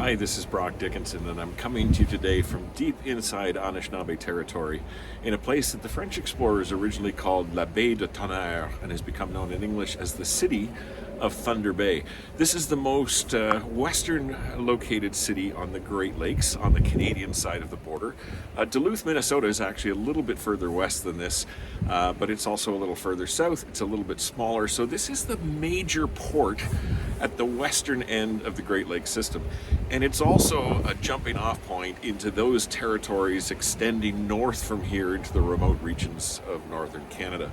Hi, this is Brock Dickinson, and I'm coming to you today from deep inside Anishinaabe territory in a place that the French explorers originally called La Baie de Tonnerre and has become known in English as the City of Thunder Bay. This is the most western located city on the Great Lakes on the Canadian side of the border. Duluth, Minnesota is actually a little bit further west than this, but it's also a little further south. It's a little bit smaller, so this is the major port at the western end of the Great Lakes system. And it's also a jumping off point into those territories extending north from here into the remote regions of northern Canada.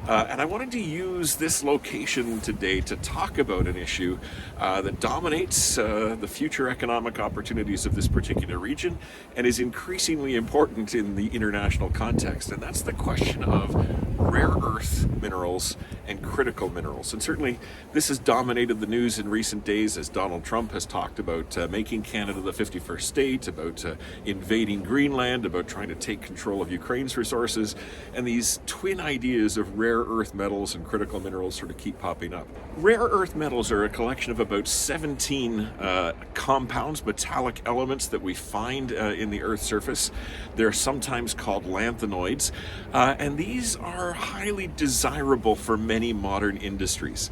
And I wanted to use this location today to talk about an issue that dominates the future economic opportunities of this particular region and is increasingly important in the international context. And that's the question of rare earth minerals and critical minerals. And certainly this has dominated the news in recent days as Donald Trump has talked about making Canada the 51st state, about invading Greenland, about trying to take control of Ukraine's resources. And these twin ideas of rare earth metals and critical minerals sort of keep popping up. Rare earth metals are a collection of about 17 compounds, metallic elements that we find in the Earth's surface. They're sometimes called lanthanoids, and these are highly desirable for many modern industries.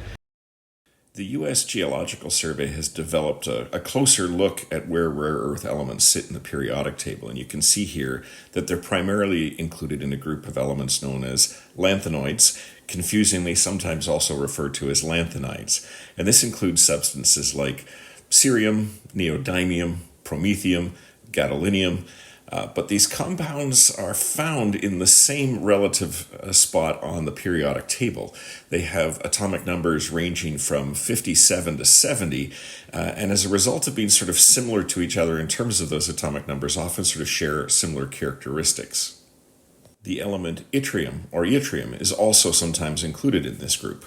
The U.S. Geological Survey has developed a closer look at where rare earth elements sit in the periodic table, and you can see here that they're primarily included in a group of elements known as lanthanoids, confusingly sometimes also referred to as lanthanides. And this includes substances like cerium, neodymium, promethium, gadolinium, but these compounds are found in the same relative spot on the periodic table. They have atomic numbers ranging from 57 to 70, and as a result of being sort of similar to each other in terms of those atomic numbers, often sort of share similar characteristics. The element yttrium, or yttrium, is also sometimes included in this group.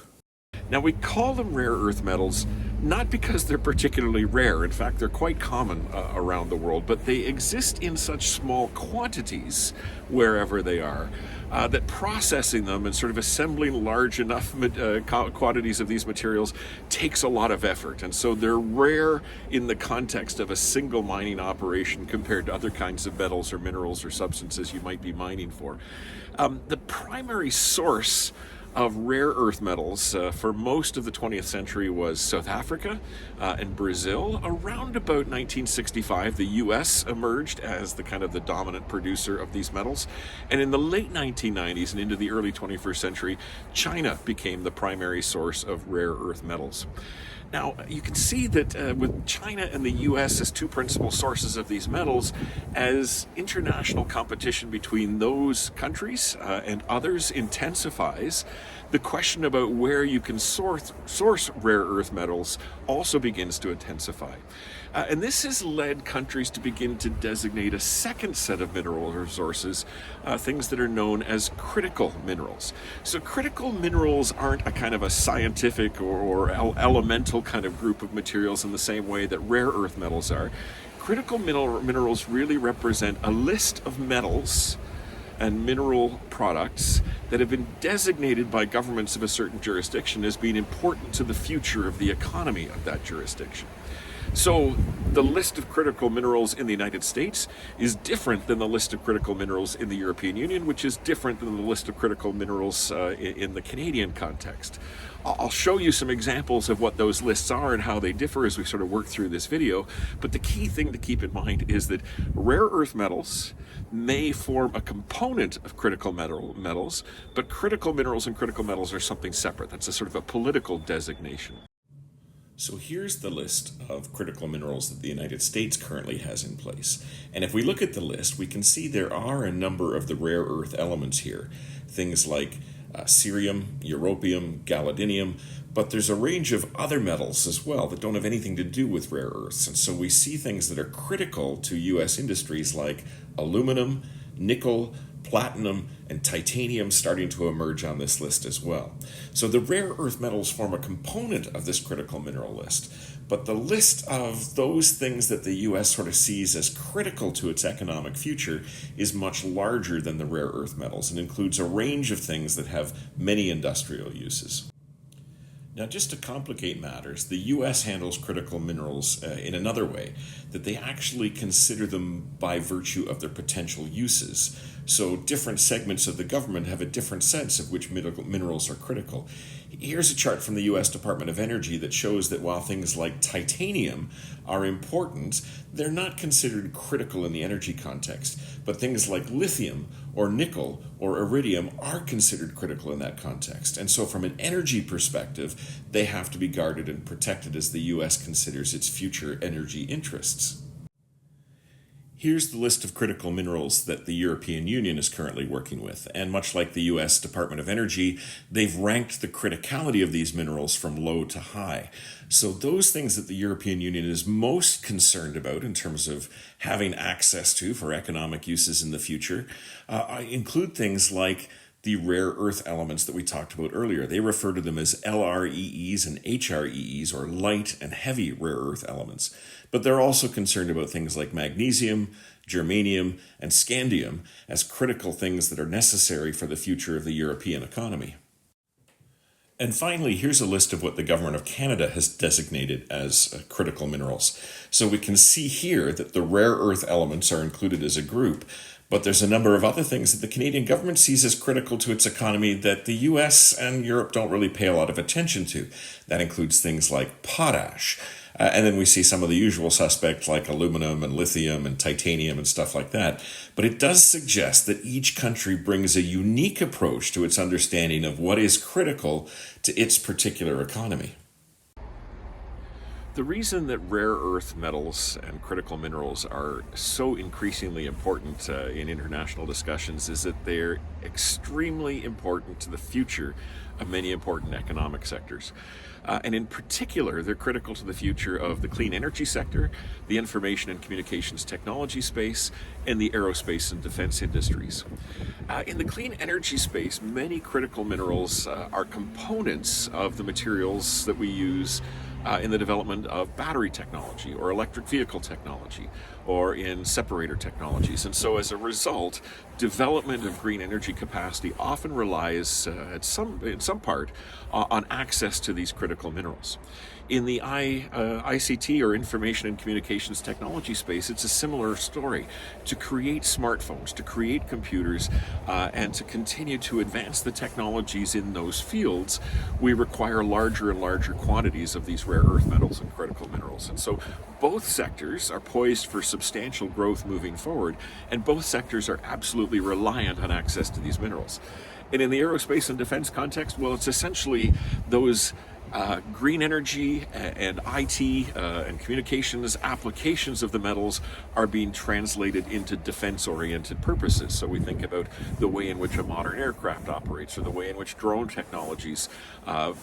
Now, we call them rare earth metals not because they're particularly rare. In fact, they're quite common around the world, but they exist in such small quantities wherever they are that processing them and sort of assembling large enough quantities of these materials takes a lot of effort. And so they're rare in the context of a single mining operation compared to other kinds of metals or minerals or substances you might be mining for. The primary source of rare earth metals for most of the 20th century was South Africa and Brazil. Around about 1965, the US emerged as the kind of the dominant producer of these metals. And in the late 1990s and into the early 21st century, China became the primary source of rare earth metals. Now, you can see that with China and the US as two principal sources of these metals, as international competition between those countries and others intensifies, the question about where you can source rare earth metals also begins to intensify. And this has led countries to begin to designate a second set of mineral resources, things that are known as critical minerals. So critical minerals aren't a kind of a scientific or elemental kind of group of materials in the same way that rare earth metals are. Critical minerals really represent a list of metals and mineral products that have been designated by governments of a certain jurisdiction as being important to the future of the economy of that jurisdiction. So the list of critical minerals in the United States is different than the list of critical minerals in the European Union, which is different than the list of critical minerals in the Canadian context. I'll show you some examples of what those lists are and how they differ as we sort of work through this video. But the key thing to keep in mind is that rare earth metals may form a component of critical metals, but critical minerals and critical metals are something separate. That's a sort of a political designation. So here's the list of critical minerals that the United States currently has in place. And if we look at the list, we can see there are a number of the rare earth elements here. Things like cerium, europium, gadolinium, but there's a range of other metals as well that don't have anything to do with rare earths. And so we see things that are critical to U.S. industries like aluminum, nickel, platinum, and titanium starting to emerge on this list as well. So the rare earth metals form a component of this critical mineral list, but the list of those things that the U.S. sort of sees as critical to its economic future is much larger than the rare earth metals and includes a range of things that have many industrial uses. Now, just to complicate matters, the US handles critical minerals in another way, that they actually consider them by virtue of their potential uses. So, different segments of the government have a different sense of which minerals are critical. Here's a chart from the US Department of Energy that shows that while things like titanium are important, they're not considered critical in the energy context. But things like lithium or nickel or iridium are considered critical in that context. And so, from an energy perspective, they have to be guarded and protected as the US considers its future energy interests. Here's the list of critical minerals that the European Union is currently working with, and much like the US Department of Energy, they've ranked the criticality of these minerals from low to high. So those things that the European Union is most concerned about in terms of having access to for economic uses in the future include things like the rare earth elements that we talked about earlier. They refer to them as LREEs and HREEs, or light and heavy rare earth elements. But they're also concerned about things like magnesium, germanium, and scandium as critical things that are necessary for the future of the European economy. And finally, here's a list of what the Government of Canada has designated as critical minerals. So we can see here that the rare earth elements are included as a group, but there's a number of other things that the Canadian government sees as critical to its economy that the US and Europe don't really pay a lot of attention to. That includes things like potash. And then we see some of the usual suspects like aluminum and lithium and titanium and stuff like that. But it does suggest that each country brings a unique approach to its understanding of what is critical to its particular economy. The reason that rare earth metals and critical minerals are so increasingly important in international discussions is that they're extremely important to the future of many important economic sectors. And in particular, they're critical to the future of the clean energy sector, the information and communications technology space, and the aerospace and defense industries. In the clean energy space, many critical minerals are components of the materials that we use in the development of battery technology or electric vehicle technology or in separator technologies. And so as a result, development of green energy capacity often relies in some part on access to these critical minerals. In the ICT or information and communications technology space, it's a similar story. To create smartphones, to create computers, and to continue to advance the technologies in those fields, we require larger and larger quantities of these rare earth metals and critical minerals. And so both sectors are poised for substantial growth moving forward, and both sectors are absolutely reliant on access to these minerals. And in the aerospace and defense context, well, it's essentially those green energy and IT and communications applications of the metals are being translated into defense-oriented purposes. So we think about the way in which a modern aircraft operates, or the way in which drone technologies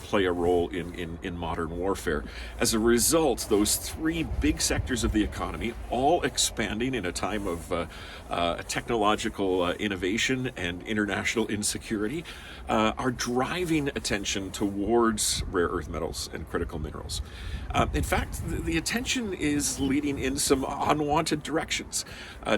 play a role in modern warfare. As a result, those three big sectors of the economy, all expanding in a time of technological innovation and international insecurity, are driving attention towards rare earth metals and critical minerals. In fact, the attention is leading in some unwanted directions.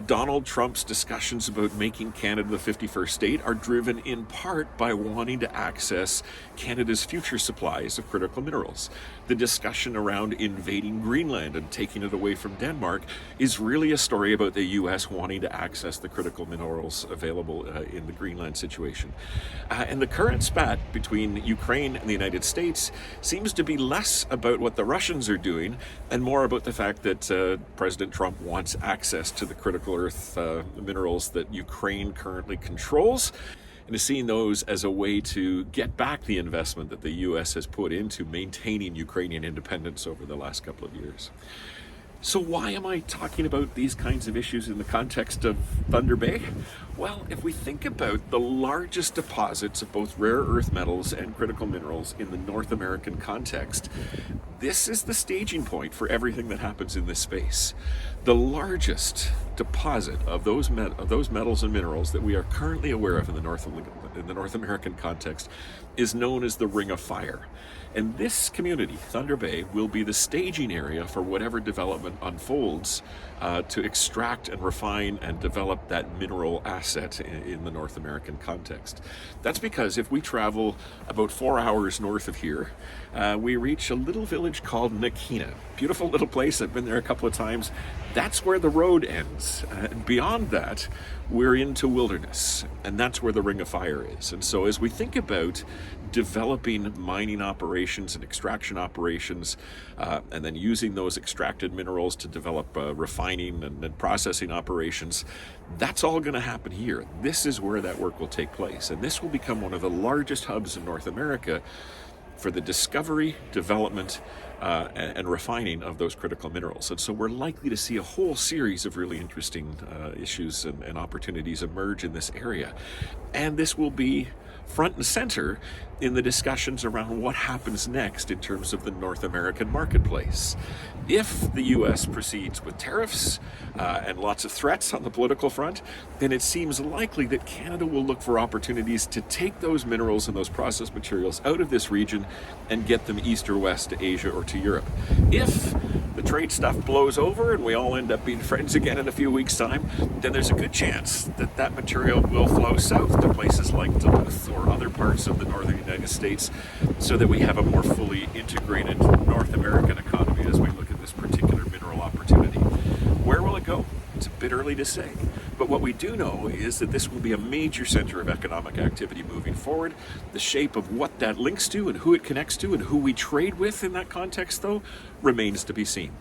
Donald Trump's discussions about making Canada the 51st state are driven in part by wanting to access Canada's future supplies of critical minerals. The discussion around invading Greenland and taking it away from Denmark is really a story about the U.S. wanting to access the critical minerals available in the Greenland situation. And the current spat between Ukraine and the United States seems to be less about what the Russians are doing and more about the fact that President Trump wants access to the critical earth minerals that Ukraine currently controls, and is seeing those as a way to get back the investment that the U.S. has put into maintaining Ukrainian independence over the last couple of years. So why am I talking about these kinds of issues in the context of Thunder Bay? Well, if we think about the largest deposits of both rare earth metals and critical minerals in the North American context, this is the staging point for everything that happens in this space. The largest deposit of those metals and minerals that we are currently aware of in the North American context is known as the Ring of Fire. And this community, Thunder Bay, will be the staging area for whatever development development unfolds to extract and refine and develop that mineral asset in the North American context. That's because if we travel about 4 hours north of here, we reach a little village called Nakina. Beautiful little place. I've been there a couple of times. That's where the road ends. And beyond that, we're into wilderness, and that's where the Ring of Fire is. And so as we think about developing mining operations and extraction operations, and then using those extracted minerals to develop refining and processing operations, that's all going to happen here. This is where that work will take place, and this will become one of the largest hubs in North America for the discovery, development, and refining of those critical minerals. And so we're likely to see a whole series of really interesting issues and opportunities emerge in this area. And this will be front and center in the discussions around what happens next in terms of the North American marketplace. If the U.S. proceeds with tariffs and lots of threats on the political front, then it seems likely that Canada will look for opportunities to take those minerals and those processed materials out of this region and get them east or west to Asia or to Europe. If the trade stuff blows over and we all end up being friends again in a few weeks' time, then there's a good chance that that material will flow south to places like Duluth or other parts of the northern United States, so that we have a more fully integrated North American economy as we look at this particular mineral opportunity. Where will it go? It's a bit early to say. But what we do know is that this will be a major center of economic activity moving forward. The shape of what that links to and who it connects to and who we trade with in that context, though, remains to be seen.